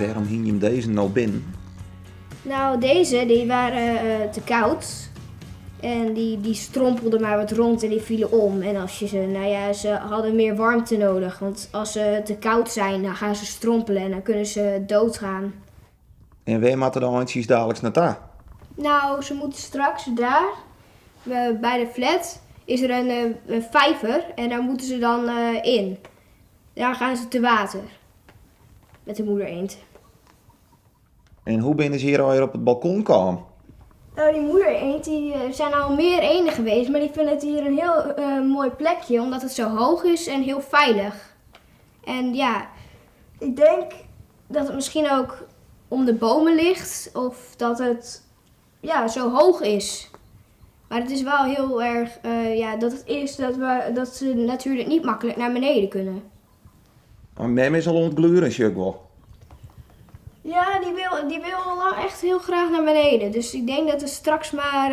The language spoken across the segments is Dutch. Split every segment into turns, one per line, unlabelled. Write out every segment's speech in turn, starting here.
Waarom hing je hem deze nou binnen?
Nou, deze die waren te koud. En die strompelden maar wat rond en die vielen om. En als je ze hadden meer warmte nodig. Want als ze te koud zijn, dan gaan ze strompelen en dan kunnen ze doodgaan.
En waar moeten de eindjes dadelijk naartoe?
Nou, ze moeten straks daar, bij de flat, is er een vijver en daar moeten ze dan in. Daar gaan ze te water. Met de moeder eend.
En hoe binnen ze hier alweer op het balkon gekomen?
Nou, die moeder eend, die zijn al meer eenden geweest, maar die vinden het hier een heel mooi plekje, omdat het zo hoog is en heel veilig. En ja, ik denk dat het misschien ook om de bomen ligt, of dat het zo hoog is. Maar het is wel heel erg dat ze natuurlijk niet makkelijk naar beneden kunnen.
Maar mem is al ontgluren, zeg wel.
Ja, die wil al lang echt heel graag naar beneden. Dus ik denk dat we straks maar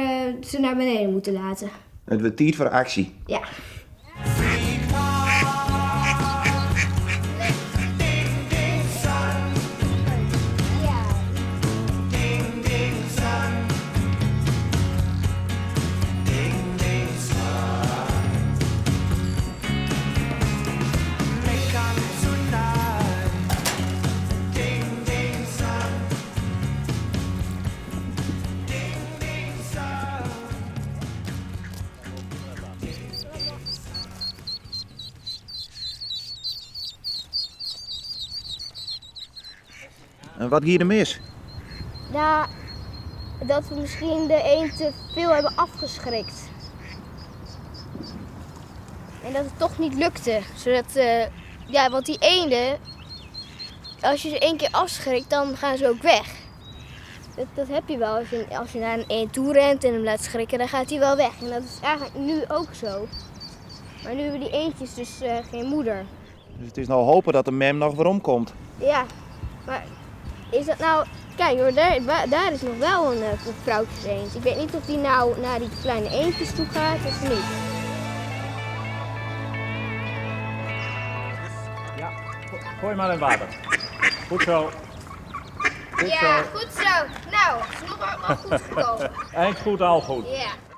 ze naar beneden moeten laten.
Het wordt tijd voor actie.
Ja.
En wat hier er mis?
Ja, dat we misschien de eend te veel hebben afgeschrikt. En dat het toch niet lukte. Zodat, want die eenden, als je ze 1 keer afschrikt, dan gaan ze ook weg. Dat heb je wel. Als je naar een eend toe rent en hem laat schrikken, dan gaat hij wel weg. En dat is eigenlijk nu ook zo. Maar nu hebben die eendjes dus geen moeder.
Dus het is nou hopen dat de mem nog weer omkomt.
Ja, maar is dat nou... Kijk hoor, daar is nog wel een vrouwtjeseend. Ik weet niet of die nou naar die kleine eendjes toe gaat of niet.
Ja, gooi maar in water. Goed zo. Goed
Ja,
zo.
goed zo. Nou, het is nog wel goed gekomen.
Eind goed, al goed.
Ja.